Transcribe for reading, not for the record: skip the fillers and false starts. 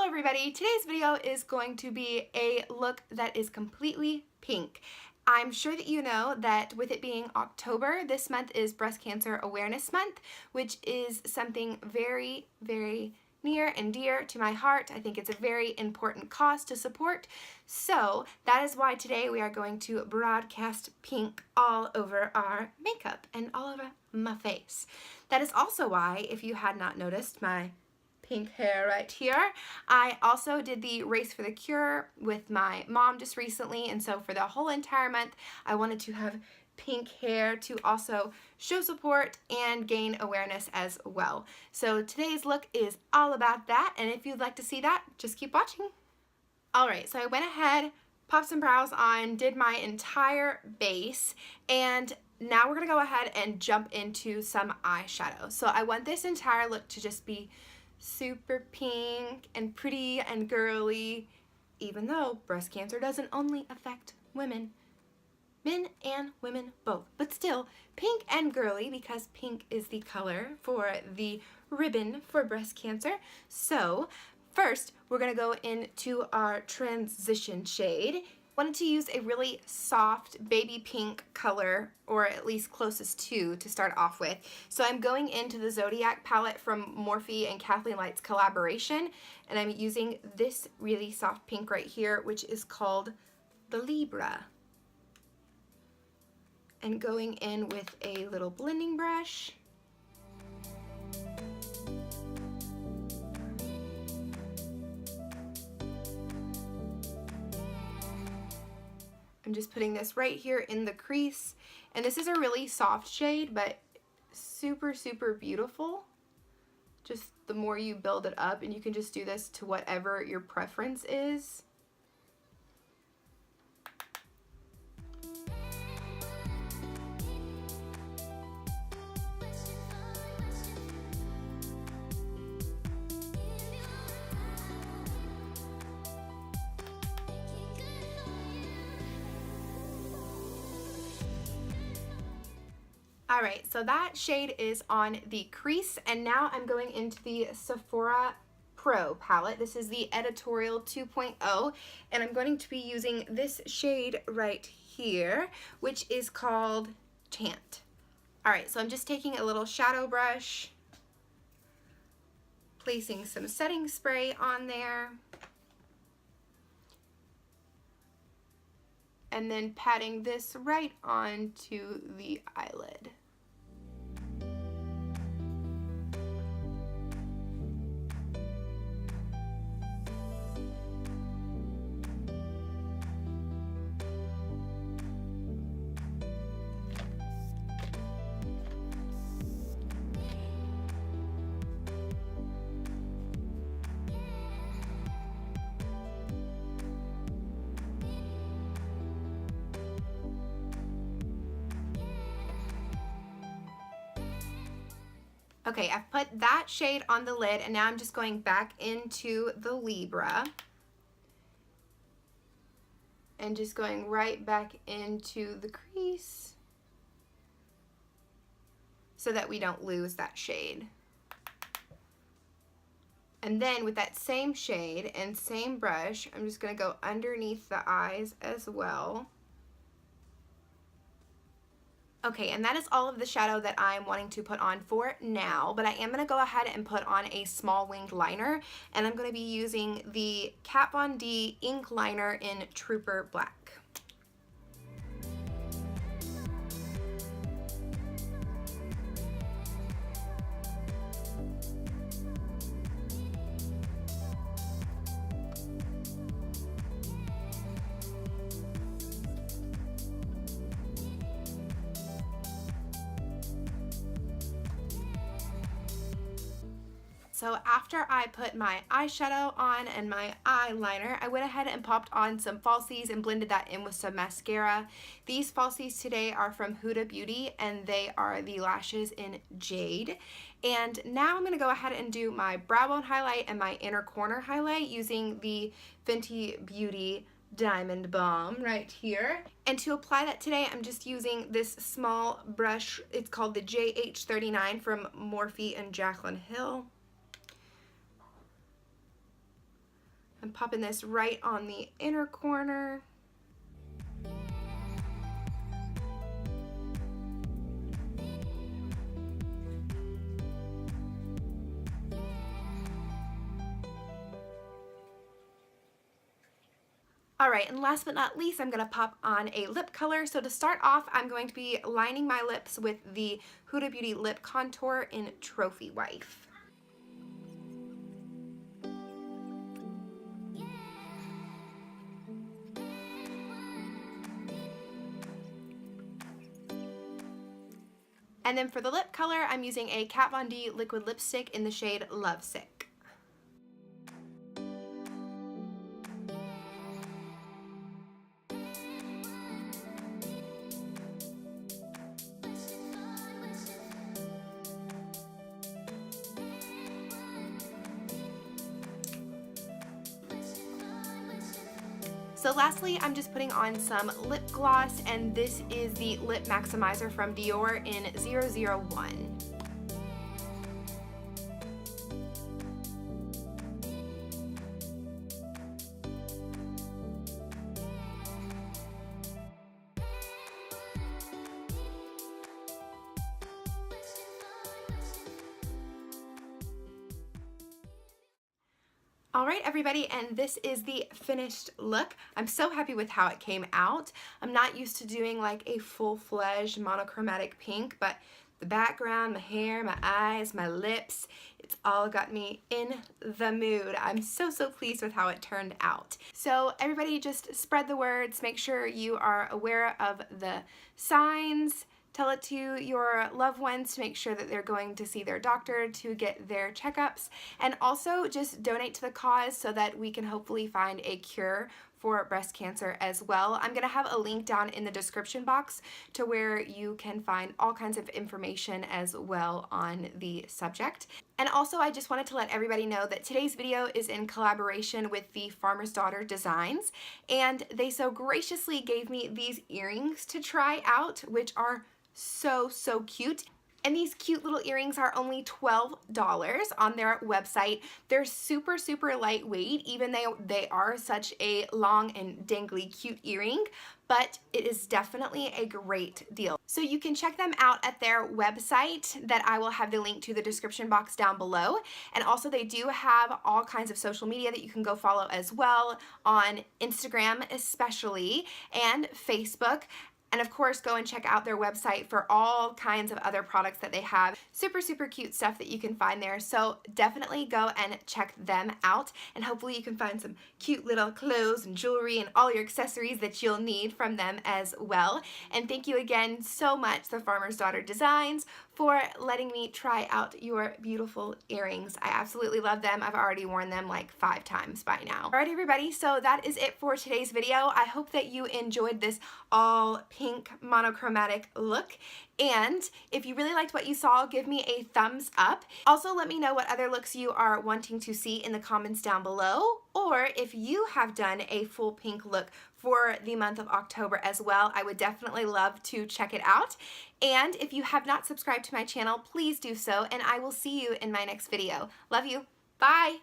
Hello everybody, today's video is going to be a look that is completely pink. I'm sure that you know that with it being October, this month is Breast Cancer Awareness Month, which is something very, very near and dear to my heart. I think it's a very important cause to support. So that is why today we are going to broadcast pink all over our makeup and all over my face. That is also why, if you had not noticed my pink hair right here, I also did the Race for the Cure with my mom just recently, and so for the whole entire month I wanted to have pink hair to also show support and gain awareness as well. So today's look is all about that, and if you'd like to see that, just keep watching. Alright, so I went ahead, popped some brows on, did my entire base, and now we're going to go ahead and jump into some eyeshadow. So I want this entire look to just be super pink and pretty and girly, even though breast cancer doesn't only affect women, men and women both, but still pink and girly because pink is the color for the ribbon for breast cancer. So first we're going to go into our transition shade. Wanted to use a really soft baby pink color, or at least closest to start off with. So I'm going into the Zodiac palette from Morphe and Kathleen Light's collaboration, and I'm using this really soft pink right here, which is called the Libra. And going in with a little blending brush. I'm just putting this right here in the crease, and this is a really soft shade, but super, super beautiful. Just the more you build it up, and you can just do this to whatever your preference is. Alright, so that shade is on the crease, and now I'm going into the Sephora Pro palette. This is the Editorial 2.0, and I'm going to be using this shade right here, which is called Chant. Alright, so I'm just taking a little shadow brush, placing some setting spray on there, and then patting this right onto the eyelid. Okay, I've put that shade on the lid, and now I'm just going back into the Libra and just going right back into the crease so that we don't lose that shade. And then with that same shade and same brush, I'm just going to go underneath the eyes as well. Okay, and that is all of the shadow that I'm wanting to put on for now, but I am going to go ahead and put on a small winged liner, and I'm going to be using the Kat Von D ink liner in Trooper Black. So after I put my eyeshadow on and my eyeliner, I went ahead and popped on some falsies and blended that in with some mascara. These falsies today are from Huda Beauty, and they are the lashes in Jade. And now I'm going to go ahead and do my brow bone highlight and my inner corner highlight using the Fenty Beauty Diamond Balm right here. And to apply that today, I'm just using this small brush. It's called the JH39 from Morphe and Jaclyn Hill. I'm popping this right on the inner corner. Alright, and last but not least, I'm going to pop on a lip color. So to start off, I'm going to be lining my lips with the Huda Beauty Lip Contour in Trophy Wife. And then for the lip color, I'm using a Kat Von D liquid lipstick in the shade Lovesick. So lastly, I'm just putting on some lip gloss, and this is the Lip Maximizer from Dior in 001. Alright everybody, and this is the finished look. I'm so happy with how it came out. I'm not used to doing like a full-fledged monochromatic pink, but the background, my hair, my eyes, my lips, it's all got me in the mood. I'm so pleased with how it turned out. So everybody just spread the words, make sure you are aware of the signs. Tell it to your loved ones to make sure that they're going to see their doctor to get their checkups, and also just donate to the cause so that we can hopefully find a cure for breast cancer as well. I'm going to have a link down in the description box to where you can find all kinds of information as well on the subject. And also, I just wanted to let everybody know that today's video is in collaboration with the Farmer's Daughter Designs, and they so graciously gave me these earrings to try out, which are so cute. And these cute little earrings are only $12 on their website. They're super lightweight, even though they are such a long and dangly cute earring, but it is definitely a great deal. So you can check them out at their website that I will have the link to the description box down below. And also they do have all kinds of social media that you can go follow as well, on Instagram especially, and Facebook. And of course, go and check out their website for all kinds of other products that they have. Super cute stuff that you can find there. So definitely go and check them out. And hopefully you can find some cute little clothes and jewelry and all your accessories that you'll need from them as well. And thank you again so much, the Farmer's Daughter Designs, for letting me try out your beautiful earrings. I absolutely love them. I've already worn them like 5 times by now. Alright everybody, so that is it for today's video. I hope that you enjoyed this all pink monochromatic look. And if you really liked what you saw, give me a thumbs up. Also, let me know what other looks you are wanting to see in the comments down below, or if you have done a full pink look for the month of October as well. I would definitely love to check it out. And if you have not subscribed to my channel, please do so, and I will see you in my next video. Love you. Bye.